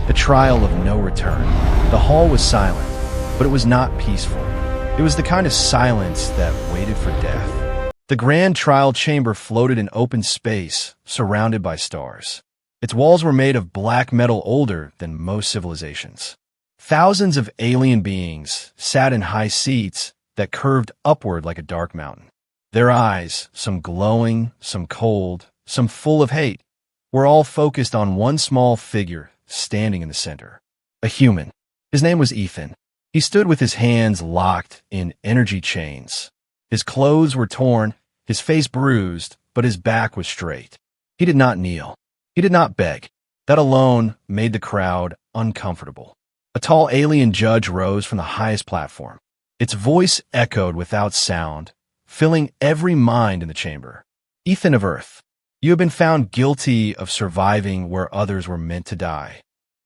The trial of no return. The hall was silent, but it was not peaceful. It was the kind of silence that waited for death. The grand trial chamber floated in open space, surrounded by stars. Its walls were made of black metal older than most civilizations. Thousands of alien beings sat in high seats that curved upward like a dark mountain. Their eyes, some glowing, some cold, some full of hate, were all focused on one small figure standing in the center. A human. His name was Ethan. He stood with his hands locked in energy chains. His clothes were torn, his face bruised, but his back was straight. He did not kneel. He did not beg. That alone made the crowd uncomfortable. A tall alien judge rose from the highest platform. Its voice echoed without sound, filling every mind in the chamber. Ethan of Earth, you have been found guilty of surviving where others were meant to die.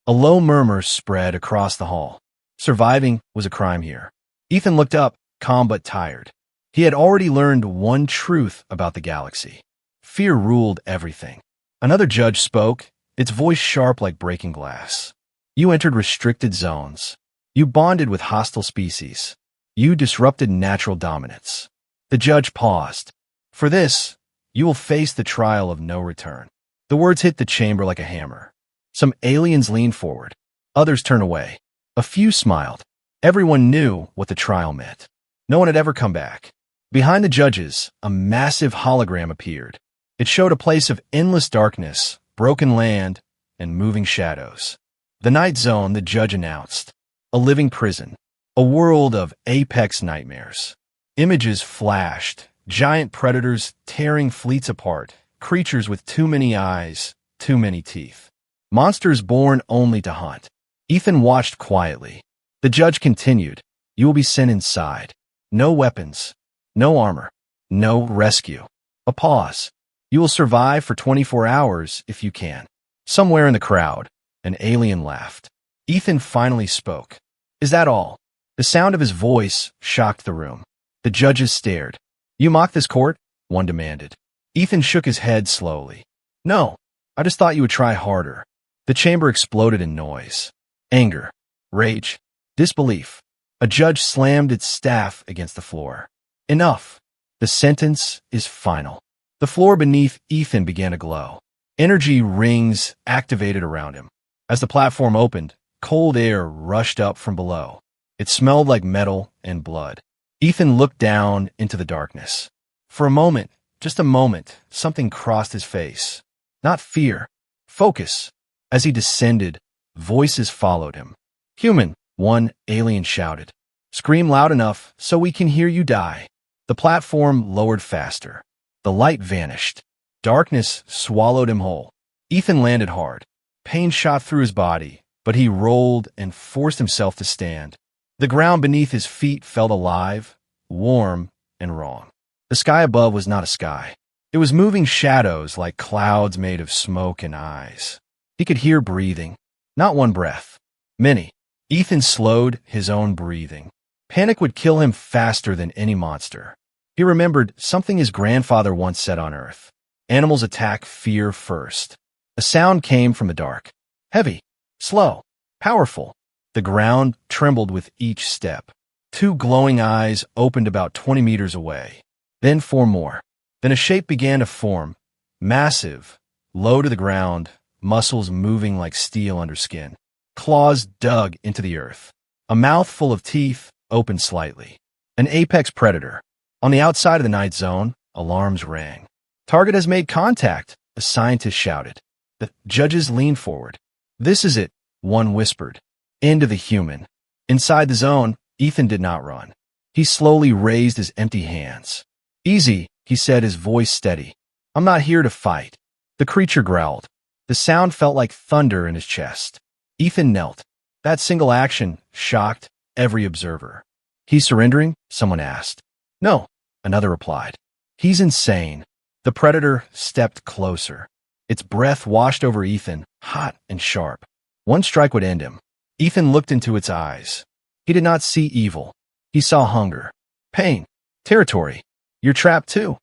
A low murmur spread across the hall. Surviving was a crime here. Ethan looked up, calm but tired. He had already learned one truth about the galaxy. Fear ruled everything. Another judge spoke, its voice sharp like breaking glass. You entered restricted zones. You bonded with hostile species. You disrupted natural dominance. The judge paused. For this, you will face the trial of no return. The words hit the chamber like a hammer. Some aliens leaned forward. Others turned away. A few smiled. Everyone knew what the trial meant. No one had ever come back. Behind the judges, a massive hologram appeared. It showed a place of endless darkness, broken land, and moving shadows. The Night Zone, the judge announced. A living prison. A world of apex nightmares. Images flashed. Giant predators tearing fleets apart. Creatures with too many eyes, too many teeth. Monsters born only to hunt. Ethan watched quietly. The judge continued. You will be sent inside. No weapons. No armor. No rescue. A pause. You will survive for 24 hours if you can. Somewhere in the crowd, an alien laughed. Ethan finally spoke. Is that all? The sound of his voice shocked the room. The judges stared. You mock this court? One demanded. Ethan shook his head slowly. No, I just thought you would try harder. The chamber exploded in noise. Anger, rage, disbelief. A judge slammed its staff against the floor. Enough. The sentence is final. The floor beneath Ethan began to glow. Energy rings activated around him. As the platform opened, cold air rushed up from below. It smelled like metal and blood. Ethan looked down into the darkness. For a moment, just a moment, something crossed his face. Not fear, focus. As he descended, voices followed him. Human, one alien shouted. Scream loud enough so we can hear you die. The platform lowered faster. The light vanished. Darkness swallowed him whole. Ethan landed hard. Pain shot through his body, but he rolled and forced himself to stand. The ground beneath his feet felt alive, warm, and wrong. The sky above was not a sky. It was moving shadows like clouds made of smoke and eyes. He could hear breathing. Not one breath. Many. Ethan slowed his own breathing. Panic would kill him faster than any monster. He remembered something his grandfather once said on Earth. Animals attack fear first. A sound came from the dark. Heavy, slow, powerful. The ground trembled with each step. Two glowing eyes opened about 20 meters away. Then 4 more. Then a shape began to form. Massive, low to the ground, muscles moving like steel under skin. Claws dug into the earth. A mouth full of teeth opened slightly. An apex predator. On the outside of the Night Zone, alarms rang. Target has made contact, a scientist shouted. The judges leaned forward. This is it, one whispered. End of the human. Inside the zone, Ethan did not run. He slowly raised his empty hands. Easy, he said, his voice steady. I'm not here to fight. The creature growled. The sound felt like thunder in his chest. Ethan knelt. That single action shocked every observer. He's surrendering? Someone asked. No, another replied. He's insane. The predator stepped closer. Its breath washed over Ethan, hot and sharp. One strike would end him. Ethan looked into its eyes. He did not see evil. He saw hunger, pain, territory. You're trapped too,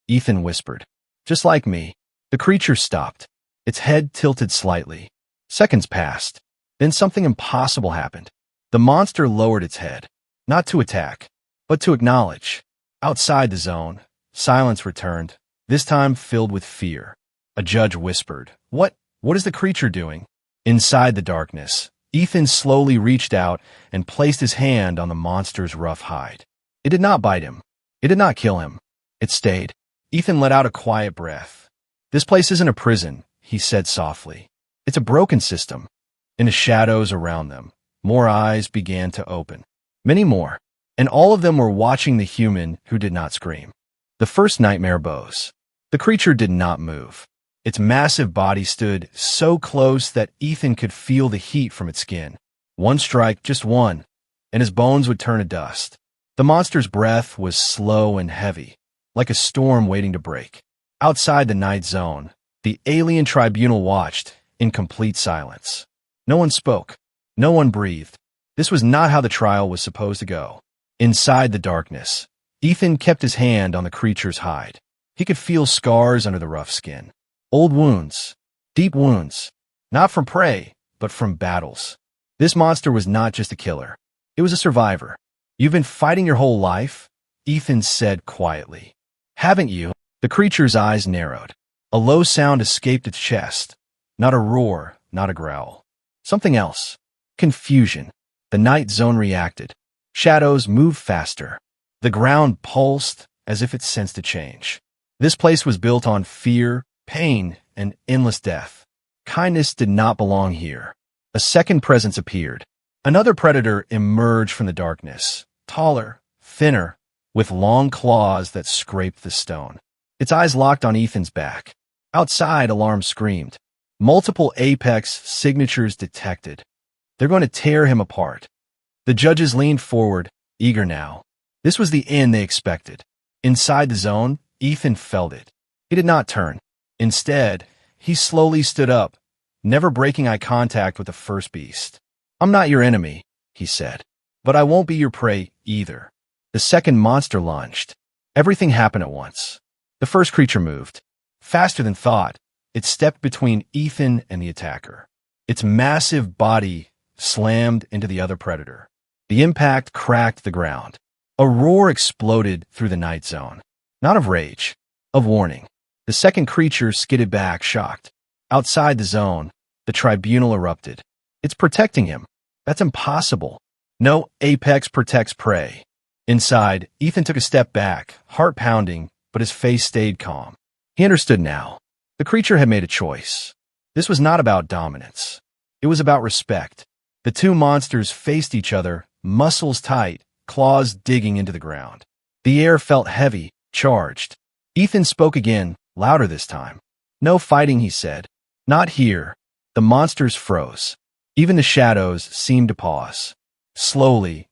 Ethan whispered. Just like me. The creature stopped. Its head tilted slightly. Seconds passed. Then something impossible happened. The monster lowered its head, not to attack, but to acknowledge. Outside the zone, silence returned, this time filled with fear. A judge whispered, What is the creature doing?" Inside the darkness, Ethan slowly reached out and placed his hand on the monster's rough hide. It did not bite him. It did not kill him. It stayed. Ethan let out a quiet breath. "This place isn't a prison," he said softly. "It's a broken system." In the shadows around them, more eyes began to open. Many more. And all of them were watching the human who did not scream. The first nightmare bows. The creature did not move. Its massive body stood so close that Ethan could feel the heat from its skin. One strike, just one, and his bones would turn to dust. The monster's breath was slow and heavy, like a storm waiting to break. Outside the night zone, the alien tribunal watched in complete silence. No one spoke. No one breathed. This was not how the trial was supposed to go. Inside the darkness, Ethan kept his hand on the creature's hide. He could feel scars under the rough skin. Old wounds. Deep wounds. Not from prey, but from battles. This monster was not just a killer. It was a survivor. "You've been fighting your whole life?" Ethan said quietly. "Haven't you?" The creature's eyes narrowed. A low sound escaped its chest. Not a roar, not a growl. Something else. Confusion. The night zone reacted. Shadows moved faster. The ground pulsed as if it sensed a change. This place was built on fear, pain, and endless death. Kindness did not belong here. A second presence appeared. Another predator emerged from the darkness, taller, thinner, with long claws that scraped the stone. Its eyes locked on Ethan's back. Outside, alarm screamed. Multiple apex signatures detected. They're going to tear him apart. The judges leaned forward, eager now. This was the end they expected. Inside the zone, Ethan felt it. He did not turn. Instead, he slowly stood up, never breaking eye contact with the first beast. "I'm not your enemy," he said, "but I won't be your prey either." The second monster lunged. Everything happened at once. The first creature moved. Faster than thought, it stepped between Ethan and the attacker. Its massive body slammed into the other predator. The impact cracked the ground. A roar exploded through the night zone. Not of rage, of warning. The second creature skidded back, shocked. Outside the zone, the tribunal erupted. "It's protecting him." "That's impossible." "No apex protects prey." Inside, Ethan took a step back, heart pounding, but his face stayed calm. He understood now. The creature had made a choice. This was not about dominance. It was about respect. The two monsters faced each other, muscles tight, claws digging into the ground. The air felt heavy, charged. Ethan spoke again, louder this time. "No fighting," he said. "Not here." The monsters froze. Even the shadows seemed to pause. Slowly,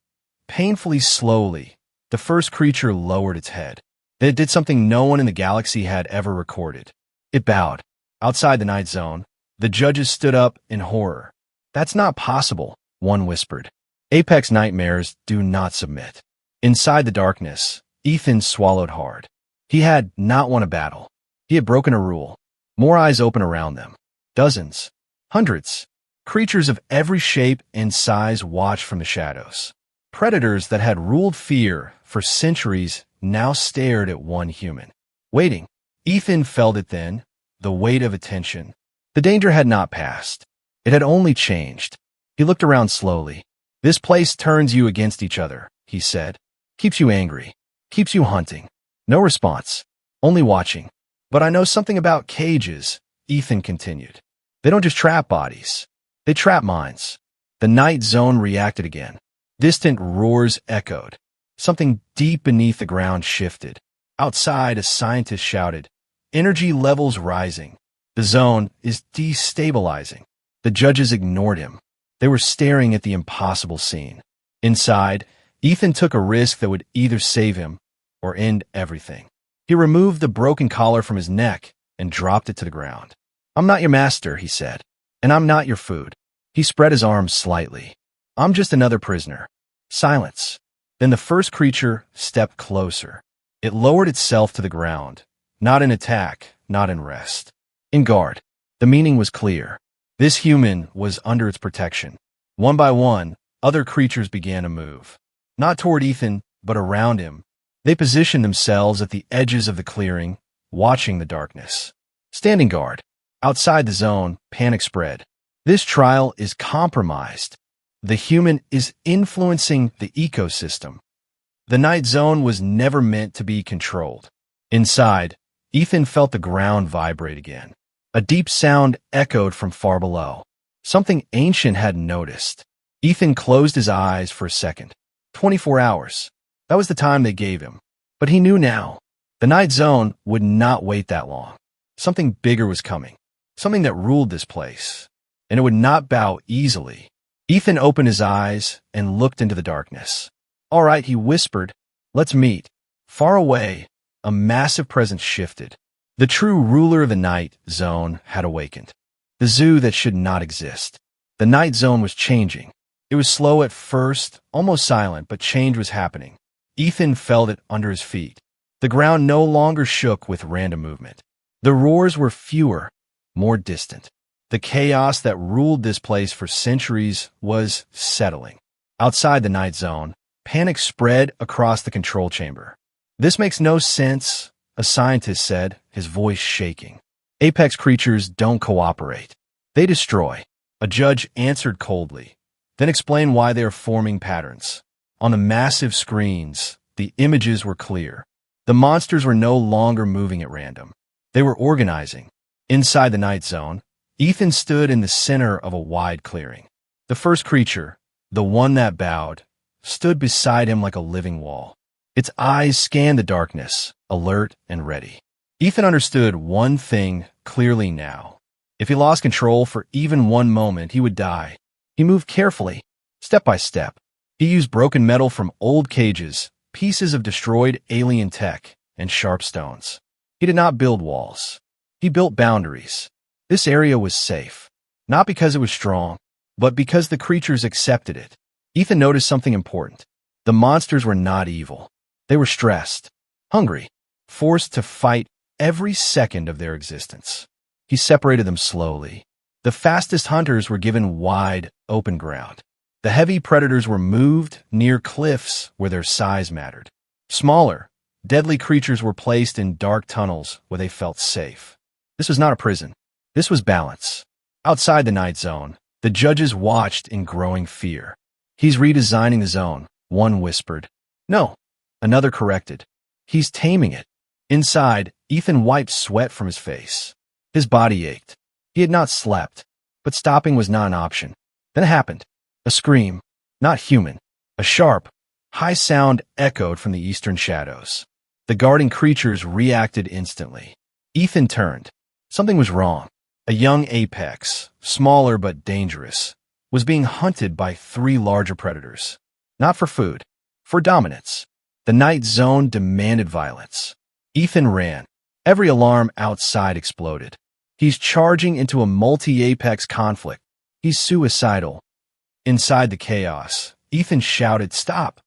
painfully slowly, the first creature lowered its head. Then it did something no one in the galaxy had ever recorded. It bowed. Outside the night zone, the judges stood up in horror. "That's not possible," one whispered. "Apex nightmares do not submit." Inside the darkness, Ethan swallowed hard. He had not won a battle. He had broken a rule. More eyes open around them. Dozens. Hundreds. Creatures of every shape and size watched from the shadows. Predators that had ruled fear for centuries now stared at one human. Waiting. Ethan felt it then, the weight of attention. The danger had not passed. It had only changed. He looked around slowly. "This place turns you against each other," he said. "Keeps you angry. Keeps you hunting." No response. Only watching. "But I know something about cages," Ethan continued. "They don't just trap bodies. They trap minds." The night zone reacted again. Distant roars echoed. Something deep beneath the ground shifted. Outside, a scientist shouted, "Energy levels rising. The zone is destabilizing." The judges ignored him. They were staring at the impossible scene. Inside, Ethan took a risk that would either save him or end everything. He removed the broken collar from his neck and dropped it to the ground. "I'm not your master," he said, "and I'm not your food." He spread his arms slightly. "I'm just another prisoner." Silence. Then the first creature stepped closer. It lowered itself to the ground, not in attack, not in rest. In guard. The meaning was clear. This human was under its protection. One by one, other creatures began to move. Not toward Ethan, but around him. They positioned themselves at the edges of the clearing, watching the darkness. Standing guard. Outside the zone, panic spread. This trial is compromised. The human is influencing the ecosystem. The night zone was never meant to be controlled. Inside, Ethan felt the ground vibrate again. A deep sound echoed from far below. Something ancient hadn't noticed. Ethan closed his eyes for a second. 24 hours. That was the time they gave him. But he knew now. The night zone would not wait that long. Something bigger was coming. Something that ruled this place. And it would not bow easily. Ethan opened his eyes and looked into the darkness. All right, he whispered. Let's meet. Far away, a massive presence shifted. The true ruler of the night zone had awakened. The zoo that should not exist. The night zone was changing. It was slow at first, almost silent, but change was happening. Ethan felt it under his feet. The ground no longer shook with random movement. The roars were fewer, more distant. The chaos that ruled this place for centuries was settling. Outside the night zone, panic spread across the control chamber. This makes no sense, a scientist said, his voice shaking. Apex creatures don't cooperate. They destroy. A judge answered coldly, then explained why they are forming patterns. On the massive screens, the images were clear. The monsters were no longer moving at random. They were organizing. Inside the night zone, Ethan stood in the center of a wide clearing. The first creature, the one that bowed, stood beside him like a living wall. Its eyes scanned the darkness, alert and ready. Ethan understood one thing clearly now. If he lost control for even one moment, he would die. He moved carefully, step by step. He used broken metal from old cages, pieces of destroyed alien tech, and sharp stones. He did not build walls. He built boundaries. This area was safe, not because it was strong, but because the creatures accepted it. Ethan noticed something important. The monsters were not evil. They were stressed, hungry, forced to fight every second of their existence. He separated them slowly. The fastest hunters were given wide, open ground. The heavy predators were moved near cliffs where their size mattered. Smaller, deadly creatures were placed in dark tunnels where they felt safe. This was not a prison. This was balance. Outside the night zone, the judges watched in growing fear. He's redesigning the zone, one whispered. No, another corrected. He's taming it. Inside, Ethan wiped sweat from his face. His body ached. He had not slept, but stopping was not an option. Then it happened. A scream, not human. A sharp, high sound echoed from the eastern shadows. The guarding creatures reacted instantly. Ethan turned. Something was wrong. A young apex, smaller but dangerous, was being hunted by 3 larger predators. Not for food, for dominance. The night zone demanded violence. Ethan ran. Every alarm outside exploded. He's charging into a multi-apex conflict. He's suicidal. Inside the chaos, Ethan shouted, "Stop!"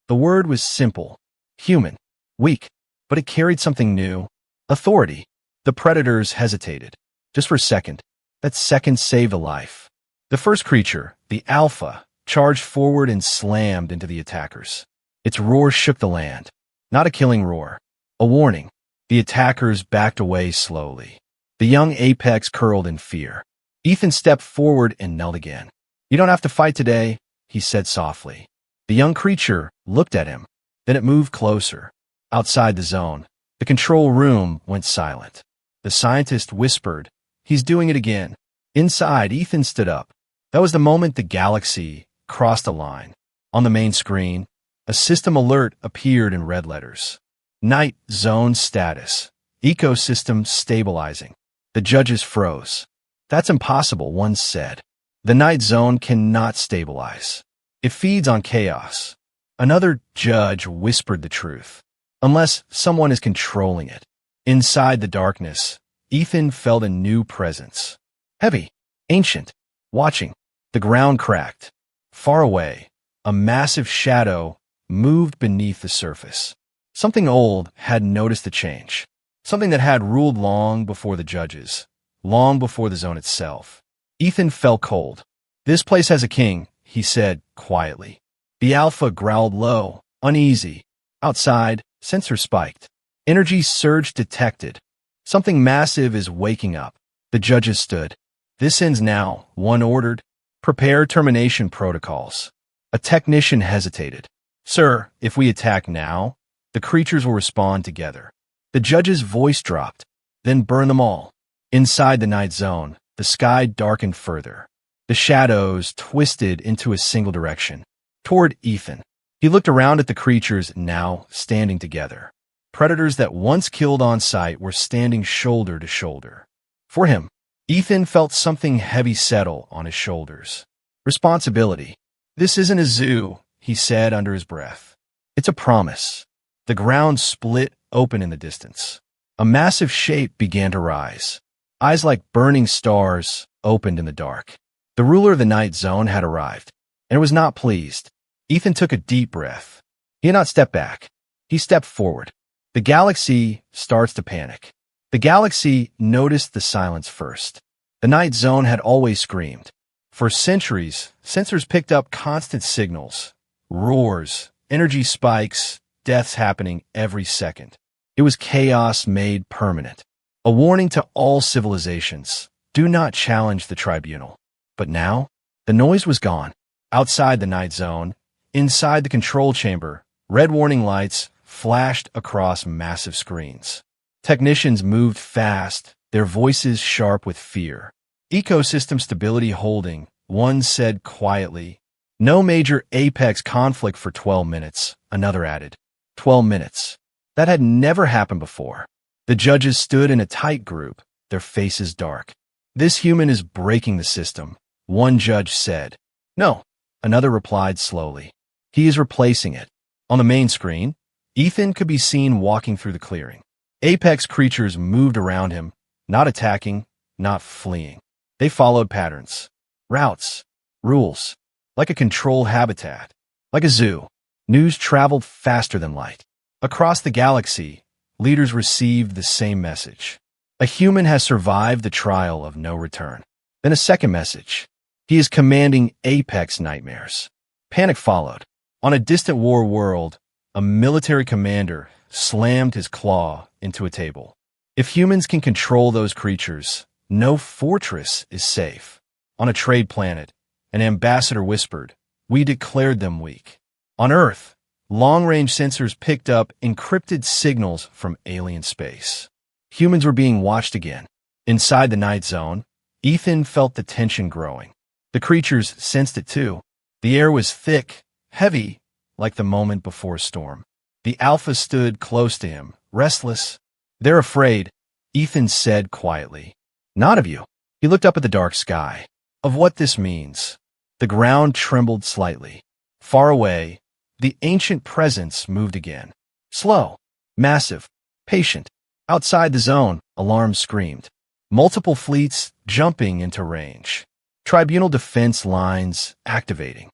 The word was simple, human, weak, but it carried something new. Authority. The predators hesitated. Just for a second. That second saved a life. The first creature, the alpha, charged forward and slammed into the attackers. Its roar shook the land. Not a killing roar. A warning. The attackers backed away slowly. The young apex curled in fear. Ethan stepped forward and knelt again. "You don't have to fight today," he said softly. The young creature looked at him. Then it moved closer. Outside the zone, the control room went silent. The scientist whispered, "He's doing it again." Inside, Ethan stood up. That was the moment the galaxy crossed a line. On the main screen, a system alert appeared in red letters. Night zone status. Ecosystem stabilizing. The judges froze. "That's impossible," one said. "The night zone cannot stabilize. It feeds on chaos." Another judge whispered the truth. "Unless someone is controlling it." Inside the darkness, Ethan felt a new presence. Heavy, ancient, watching. The ground cracked. Far away, a massive shadow moved beneath the surface. Something old had noticed the change. Something that had ruled long before the judges, long before the zone itself. Ethan felt cold. "This place has a king," he said quietly. The Alpha growled low, uneasy. Outside, sensors spiked. Energy surge detected. "Something massive is waking up." The judges stood. "This ends now," one ordered. "Prepare termination protocols." A technician hesitated. "Sir, if we attack now, the creatures will respond together." The judge's voice dropped. "Then burn them all." Inside the night zone, the sky darkened further. The shadows twisted into a single direction, toward Ethan. He looked around at the creatures now standing together. Predators that once killed on sight were standing shoulder to shoulder. For him, Ethan felt something heavy settle on his shoulders. Responsibility. "This isn't a zoo," he said under his breath. "It's a promise." The ground split open in the distance. A massive shape began to rise. Eyes like burning stars opened in the dark. The ruler of the night zone had arrived, and was not pleased. Ethan took a deep breath. He had not stepped back. He stepped forward. The galaxy starts to panic. The galaxy noticed the silence first. The night zone had always screamed. For centuries, sensors picked up constant signals, roars, energy spikes, deaths happening every second. It was chaos made permanent. A warning to all civilizations: do not challenge the tribunal. But now, the noise was gone. Outside the night zone, inside the control chamber, red warning lights flashed across massive screens. Technicians moved fast, their voices sharp with fear. "Ecosystem stability holding," one said quietly. "No major apex conflict for 12 minutes, another added. 12 minutes. That had never happened before. The judges stood in a tight group, their faces dark. "This human is breaking the system," one judge said. "No," another replied slowly. "He is replacing it." On the main screen, Ethan could be seen walking through the clearing. Apex creatures moved around him, not attacking, not fleeing. They followed patterns, routes, rules, like a controlled habitat, like a zoo. News traveled faster than light. Across the galaxy, leaders received the same message. A human has survived the trial of no return. Then a second message. He is commanding apex nightmares. Panic followed. On a distant war world, a military commander slammed his claw into a table. If humans can control those creatures, no fortress is safe. On a trade planet, an ambassador whispered, "We declared them weak." On Earth, long-range sensors picked up encrypted signals from alien space. Humans were being watched again. Inside the night zone, Ethan felt the tension growing. The creatures sensed it too. The air was thick, heavy, like the moment before a storm. The Alpha stood close to him, restless. "They're afraid," Ethan said quietly. "Not of you." He looked up at the dark sky. "Of what this means." The ground trembled slightly. Far away, the ancient presence moved again. Slow, massive, patient. Outside the zone, alarms screamed. Multiple fleets jumping into range. Tribunal defense lines activating.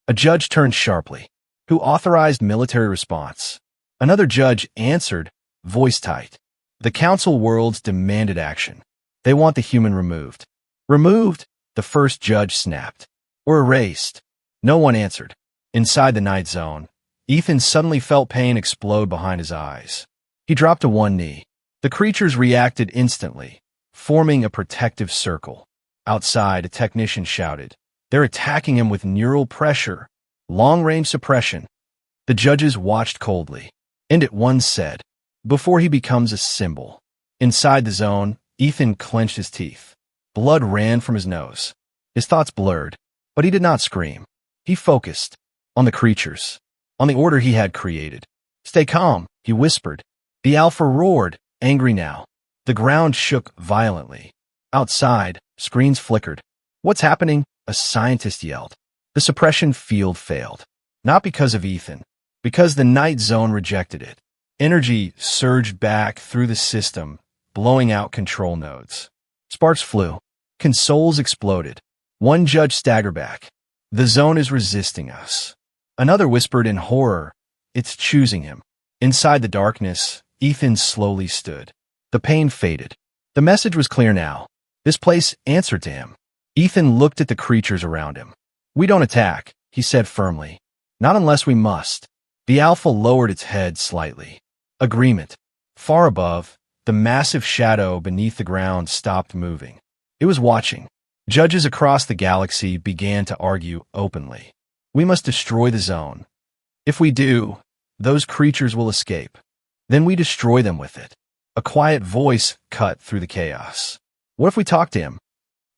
A judge turned sharply. "Who authorized military response?" Another judge answered, voice tight. "The council worlds demanded action. They want the human removed." "Removed?" the first judge snapped. "Or erased?" No one answered. Inside the night zone, Ethan suddenly felt pain explode behind his eyes. He dropped to one knee. The creatures reacted instantly, forming a protective circle. Outside, a technician shouted, "They're attacking him with neural pressure. Long-range suppression." The judges watched coldly. "End it," one said, "before he becomes a symbol." Inside the zone, Ethan clenched his teeth. Blood ran from his nose. His thoughts blurred, but he did not scream. He focused on the creatures, on the order he had created. "Stay calm," he whispered. The Alpha roared, angry now. The ground shook violently. Outside, screens flickered. "What's happening?" a scientist yelled. The suppression field failed. Not because of Ethan, because the night zone rejected it. Energy surged back through the system, blowing out control nodes. Sparks flew. Consoles exploded. One judge staggered back. "The zone is resisting us." Another whispered in horror, "It's choosing him." Inside the darkness, Ethan slowly stood. The pain faded. The message was clear now. This place answered to him. Ethan looked at the creatures around him. "We don't attack," he said firmly. "Not unless we must." The Alpha lowered its head slightly. Agreement. Far above, the massive shadow beneath the ground stopped moving. It was watching. Judges across the galaxy began to argue openly. "We must destroy the zone. If we do, those creatures will escape. Then we destroy them with it." A quiet voice cut through the chaos. "What if we talk to him?"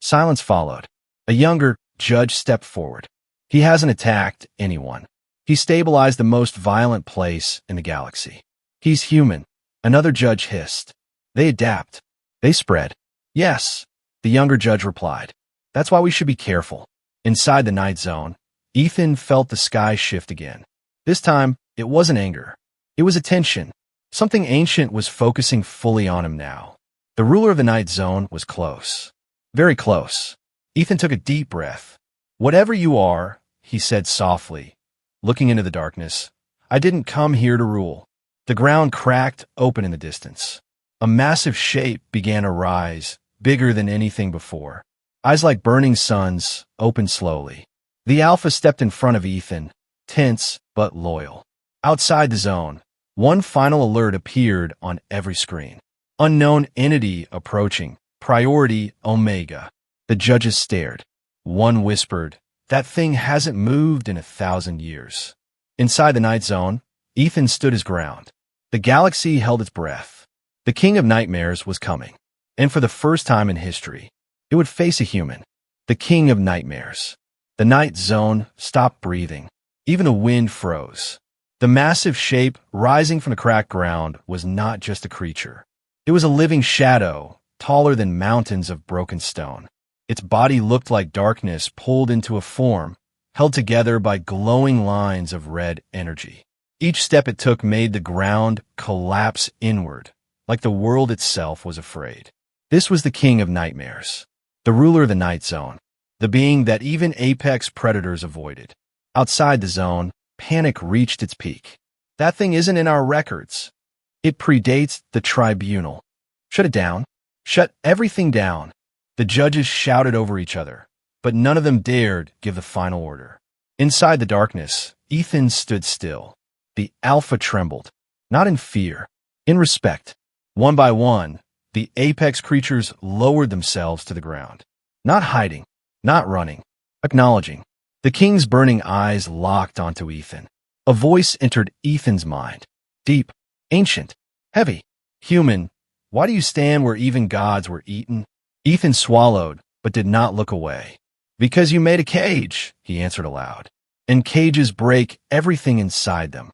Silence followed. A younger judge stepped forward. "He hasn't attacked anyone. He stabilized the most violent place in the galaxy. He's human," another judge hissed. "They adapt. They spread." "Yes," the younger judge replied. "That's why we should be careful." Inside the night zone, Ethan felt the sky shift again. This time, it wasn't anger. It was attention. Something ancient was focusing fully on him now. The ruler of the night zone was close. Very close. Ethan took a deep breath. "Whatever you are," he said softly, looking into the darkness, "I didn't come here to rule." The ground cracked open in the distance. A massive shape began to rise, bigger than anything before. Eyes like burning suns opened slowly. The Alpha stepped in front of Ethan, tense but loyal. Outside the zone, one final alert appeared on every screen. "Unknown entity approaching. Priority Omega." The judges stared. One whispered, "That thing hasn't moved in 1,000 years." Inside the night zone, Ethan stood his ground. The galaxy held its breath. The King of Nightmares was coming. And for the first time in history, it would face a human. The King of Nightmares. The night zone stopped breathing. Even the wind froze. The massive shape rising from the cracked ground was not just a creature. It was a living shadow, taller than mountains of broken stone. Its body looked like darkness pulled into a form, held together by glowing lines of red energy. Each step it took made the ground collapse inward, like the world itself was afraid. This was the King of Nightmares, the ruler of the night zone, the being that even apex predators avoided. Outside the zone, panic reached its peak. "That thing isn't in our records. It predates the tribunal. Shut it down. Shut everything down." The judges shouted over each other, but none of them dared give the final order. Inside the darkness, Ethan stood still. The Alpha trembled, not in fear, in respect. One by one, the apex creatures lowered themselves to the ground. Not hiding, not running, acknowledging. The king's burning eyes locked onto Ethan. A voice entered Ethan's mind. Deep, ancient, heavy, human. "Why do you stand where even gods were eaten?" Ethan swallowed, but did not look away. "Because you made a cage," he answered aloud. "And cages break everything inside them."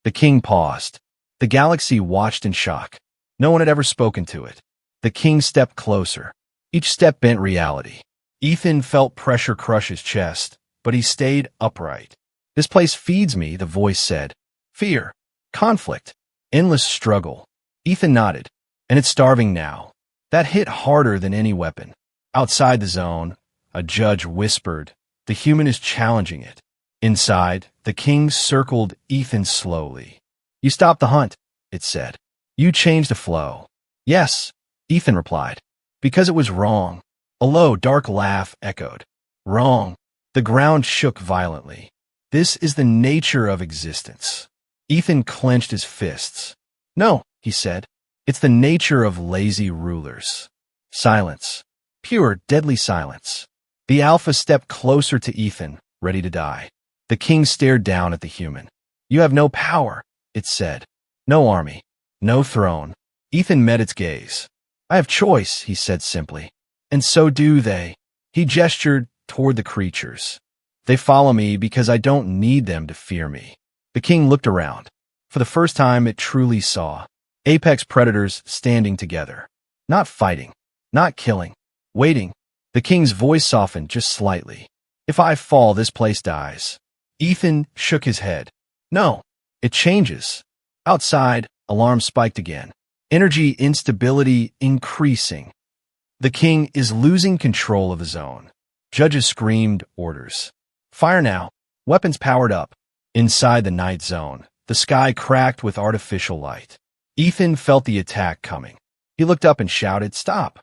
The king paused. The galaxy watched in shock. No one had ever spoken to it. The king stepped closer. Each step bent reality. Ethan felt pressure crush his chest, but he stayed upright. "This place feeds me," the voice said. "Fear, conflict, endless struggle." Ethan nodded. "And it's starving now." That hit harder than any weapon. Outside the zone, a judge whispered, "The human is challenging it." Inside, the king circled Ethan slowly. "You stopped the hunt," it said. "You changed the flow." "Yes," Ethan replied, "because it was wrong." A low, dark laugh echoed. "Wrong." The ground shook violently. "This is the nature of existence." Ethan clenched his fists. "No," he said. "It's the nature of lazy rulers." Silence. Pure, deadly silence. The Alpha stepped closer to Ethan, ready to die. The king stared down at the human. "You have no power," it said. "No army. No throne." Ethan met its gaze. "I have choice," he said simply. "And so do they." He gestured toward the creatures. "They follow me because I don't need them to fear me." The king looked around. For the first time, it truly saw apex predators standing together. Not fighting. Not killing. Waiting. The king's voice softened just slightly. "If I fall, this place dies." Ethan shook his head. "No, it changes." Outside, alarms spiked again. Energy instability increasing. The king is losing control of the zone. Judges screamed orders. "Fire now." Weapons powered up. Inside the night zone, the sky cracked with artificial light. Ethan felt the attack coming. He looked up and shouted, "Stop!"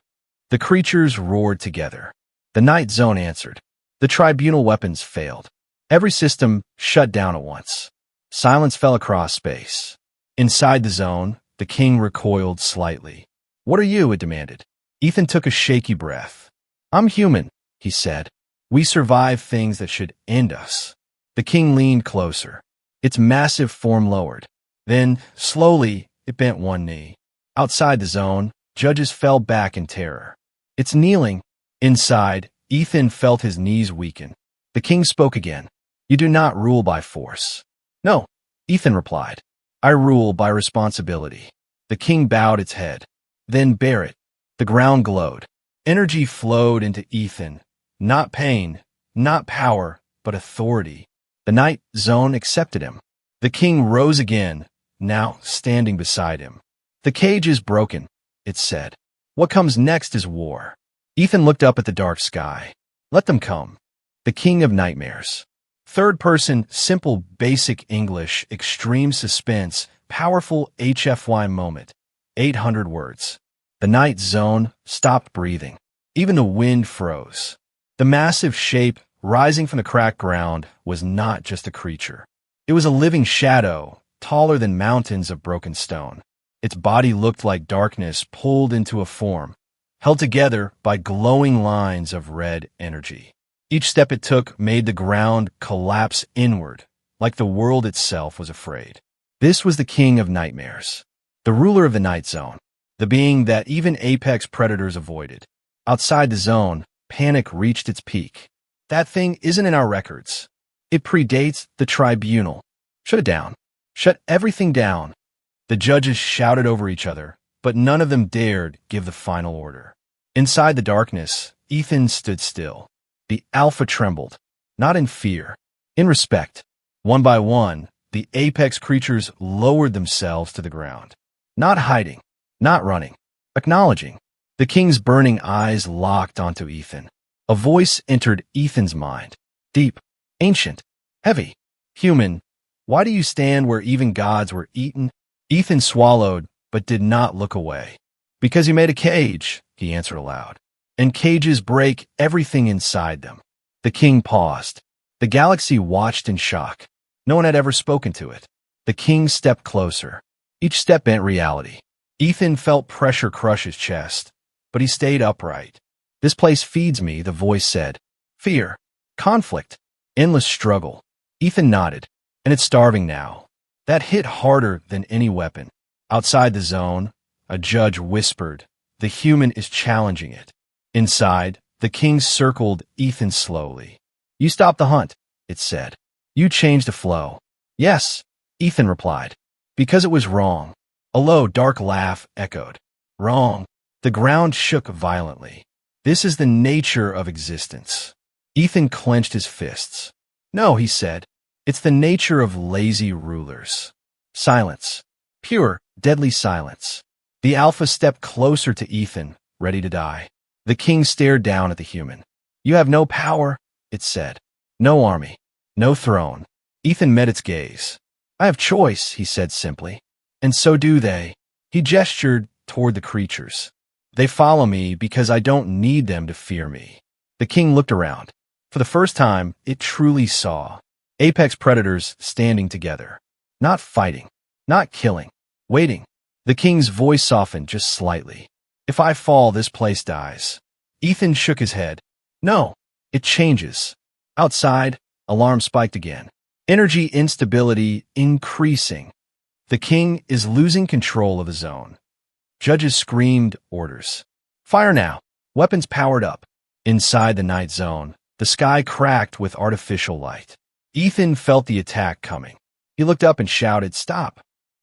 The creatures roared together. The night zone answered. The tribunal weapons failed. Every system shut down at once. Silence fell across space. Inside the zone, the king recoiled slightly. "What are you?" it demanded. Ethan took a shaky breath. "I'm human," he said. "We survive things that should end us." The king leaned closer. Its massive form lowered. Then, slowly, it bent one knee. Outside the zone, judges fell back in terror. "It's kneeling." Inside, Ethan felt his knees weaken. The king spoke again. "You do not rule by force." "No," Ethan replied. "I rule by responsibility." The king bowed its head. "Then bear it." The ground glowed. Energy flowed into Ethan. Not pain, not power, but authority. The night zone accepted him. The king rose again, now standing beside him. "The cage is broken," it said. "What comes next is war." Ethan looked up at the dark sky. "Let them come." The king of nightmares. Third person, simple, basic English, extreme suspense, powerful HFY moment. 800 words. The night zone stopped breathing. Even the wind froze. The massive shape, rising from the cracked ground, was not just a creature. It was a living shadow, taller than mountains of broken stone. Its body looked like darkness pulled into a form, held together by glowing lines of red energy. Each step it took made the ground collapse inward, like the world itself was afraid. This was the king of nightmares, the ruler of the night zone, the being that even apex predators avoided. Outside the zone, panic reached its peak. "That thing isn't in our records. It predates the tribunal. Shut it down. Shut everything down." The judges shouted over each other, but none of them dared give the final order. Inside the darkness, Ethan stood still. The alpha trembled, not in fear, in respect. One by one, the apex creatures lowered themselves to the ground. Not hiding, not running, acknowledging. The king's burning eyes locked onto Ethan. A voice entered Ethan's mind. Deep, ancient, heavy, human. "Why do you stand where even gods were eaten?" Ethan swallowed, but did not look away. "Because you made a cage," he answered aloud. "And cages break everything inside them." The king paused. The galaxy watched in shock. No one had ever spoken to it. The king stepped closer. Each step bent reality. Ethan felt pressure crush his chest, but he stayed upright. "This place feeds me," the voice said. "Fear, conflict, endless struggle." Ethan nodded. "And it's starving now." That hit harder than any weapon. Outside the zone, a judge whispered, "The human is challenging it." Inside, the king circled Ethan slowly. "You stopped the hunt," it said. "You changed the flow." "Yes," Ethan replied. "Because it was wrong." A low, dark laugh echoed. "Wrong." The ground shook violently. "This is the nature of existence." Ethan clenched his fists. "No," he said. "It's the nature of lazy rulers." Silence. Pure, deadly silence. The alpha stepped closer to Ethan, ready to die. The king stared down at the human. "You have no power," it said. "No army. No throne." Ethan met its gaze. "I have choice," he said simply. "And so do they." He gestured toward the creatures. "They follow me because I don't need them to fear me." The king looked around. For the first time, it truly saw apex predators standing together. Not fighting. Not killing. Waiting. The king's voice softened just slightly. "If I fall, this place dies." Ethan shook his head. "No, it changes." Outside, alarm spiked again. Energy instability increasing. The king is losing control of the zone. Judges screamed orders. "Fire now." Weapons powered up. Inside the night zone, the sky cracked with artificial light. Ethan felt the attack coming. He looked up and shouted, "Stop."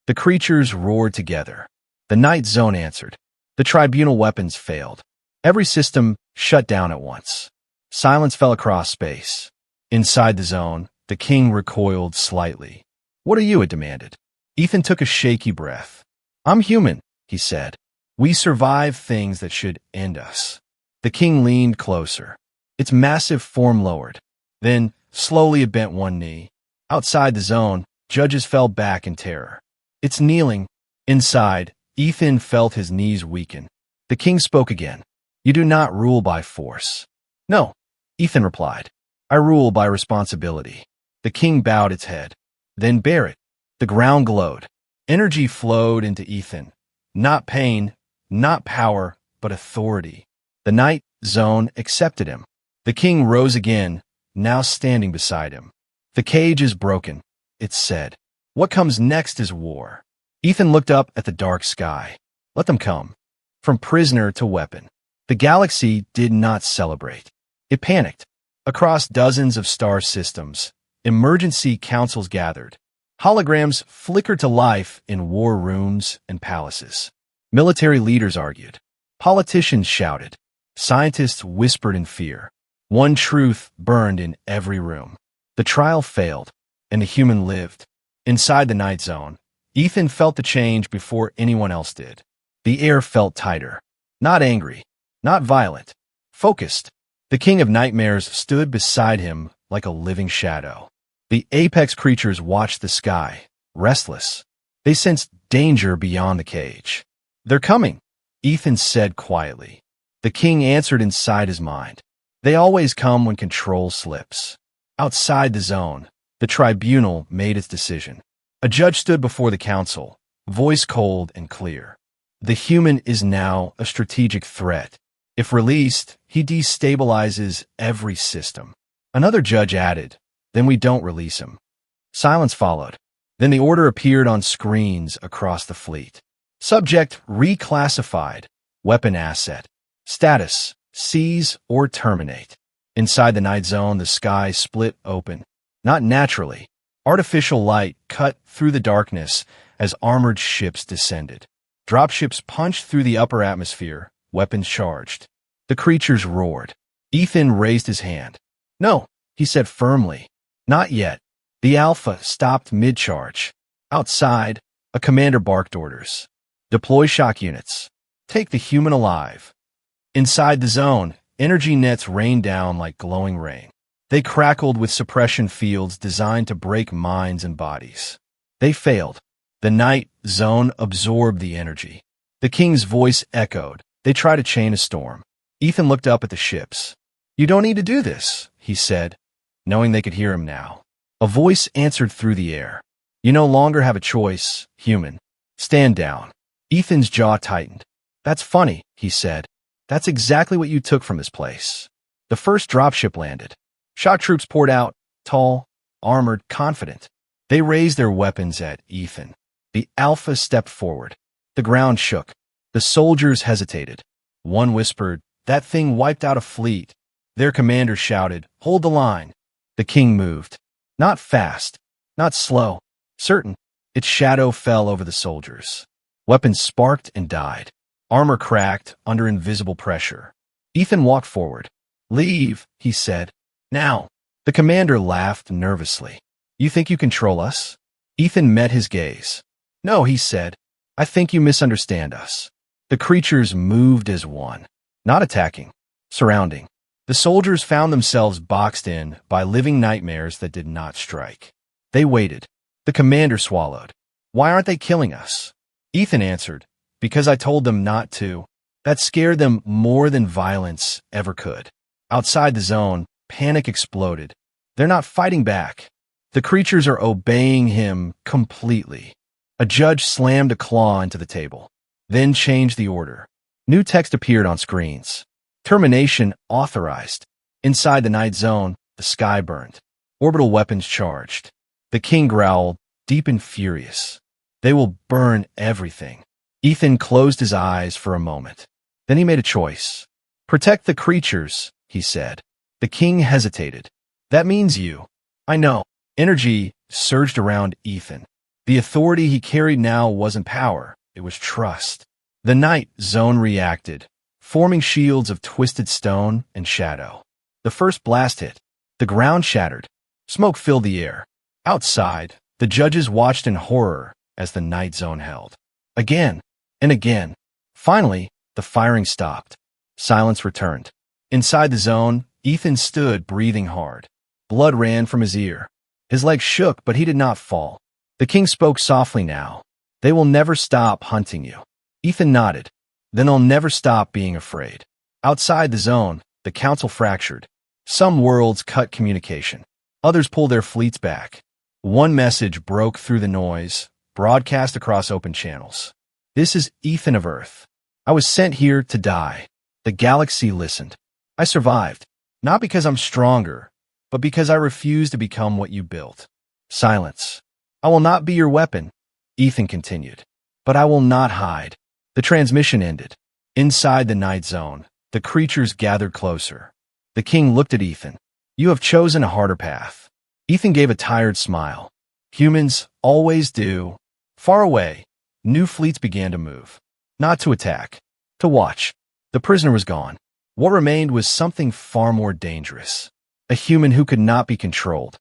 The creatures roared together. The night zone answered. The tribunal weapons failed. Every system shut down at once. Silence fell across space. Inside the zone, the king recoiled slightly. "What are you?" it demanded. Ethan took a shaky breath. "I'm human," he said. "We survive things that should end us." The king leaned closer. Its massive form lowered. Then, slowly it bent one knee. Outside the zone, judges fell back in terror. "It's kneeling." Inside, Ethan felt his knees weaken. The king spoke again. "You do not rule by force." No, Ethan replied. I rule by responsibility. The king bowed its head. Then bear it. The ground glowed. Energy flowed into Ethan. Not pain, not power, but authority. The night zone accepted him. The king rose again, now standing beside him. The cage is broken, it said. What comes next is war. Ethan looked up at the dark sky. Let them come. From prisoner to weapon. The galaxy did not celebrate. It panicked. Across dozens of star systems, emergency councils gathered. Holograms flickered to life in war rooms and palaces. Military leaders argued. Politicians shouted. Scientists whispered in fear. One truth burned in every room. The trial failed, and the human lived. Inside the night zone, Ethan felt the change before anyone else did. The air felt tighter. Not angry, not violent, focused. The king of nightmares stood beside him like a living shadow. The apex creatures watched the sky, restless. They sensed danger beyond the cage. They're coming, Ethan said quietly. The king answered inside his mind. They always come when control slips. Outside the zone, the tribunal made its decision. A judge stood before the council, voice cold and clear. The human is now a strategic threat. If released, he destabilizes every system. Another judge added, then we don't release him. Silence followed. Then the order appeared on screens across the fleet. Subject reclassified. Weapon asset. Status, seize or terminate. Inside the night zone, the sky split open. Not naturally. Artificial light cut through the darkness as armored ships descended. Dropships punched through the upper atmosphere, weapons charged. The creatures roared. Ethan raised his hand. No, he said firmly. Not yet. The Alpha stopped mid-charge. Outside, a commander barked orders. Deploy shock units. Take the human alive. Inside the zone, energy nets rained down like glowing rain. They crackled with suppression fields designed to break minds and bodies. They failed. The night zone absorbed the energy. The king's voice echoed. They tried to chain a storm. Ethan looked up at the ships. You don't need to do this, he said, knowing they could hear him now. A voice answered through the air. You no longer have a choice, human. Stand down. Ethan's jaw tightened. That's funny, he said. That's exactly what you took from this place. The first dropship landed. Shock troops poured out, tall, armored, confident. They raised their weapons at Ethan. The Alpha stepped forward. The ground shook. The soldiers hesitated. One whispered, that thing wiped out a fleet. Their commander shouted, hold the line. The king moved. Not fast, not slow, certain. Its shadow fell over the soldiers. Weapons sparked and died. Armor cracked under invisible pressure. Ethan walked forward. Leave, he said. Now. The commander laughed nervously. You think you control us? Ethan met his gaze. No, he said. I think you misunderstand us. The creatures moved as one. Not attacking. Surrounding. The soldiers found themselves boxed in by living nightmares that did not strike. They waited. The commander swallowed. Why aren't they killing us? Ethan answered, because I told them not to. That scared them more than violence ever could. Outside the zone, panic exploded. They're not fighting back. The creatures are obeying him completely. A judge slammed a claw into the table, then changed the order. New text appeared on screens. Termination authorized. Inside the night zone, the sky burned. Orbital weapons charged. The king growled, deep and furious. They will burn everything. Ethan closed his eyes for a moment. Then he made a choice. Protect the creatures, he said. The king hesitated. That means you. I know. Energy surged around Ethan. The authority he carried now wasn't power, it was trust. The night zone reacted, forming shields of twisted stone and shadow. The first blast hit. The ground shattered. Smoke filled the air. Outside, the judges watched in horror as the night zone held. Again and again. Finally, the firing stopped. Silence returned. Inside the zone, Ethan stood breathing hard. Blood ran from his ear. His legs shook, but he did not fall. The king spoke softly now. They will never stop hunting you. Ethan nodded. Then they'll never stop being afraid. Outside the zone, The council fractured. Some worlds cut communication. Others pulled their fleets back. One message broke through the noise, broadcast across open channels. This is Ethan of Earth. I was sent here to die. The galaxy listened. I survived, not because I'm stronger, but because I refuse to become what you built. Silence. I will not be your weapon, Ethan continued. But I will not hide. The transmission ended. Inside the night zone, the creatures gathered closer. The king looked at Ethan. You have chosen a harder path. Ethan gave a tired smile. Humans always do. Far away, new fleets began to move. Not to attack, to watch. The prisoner was gone. What remained was something far more dangerous. A human who could not be controlled.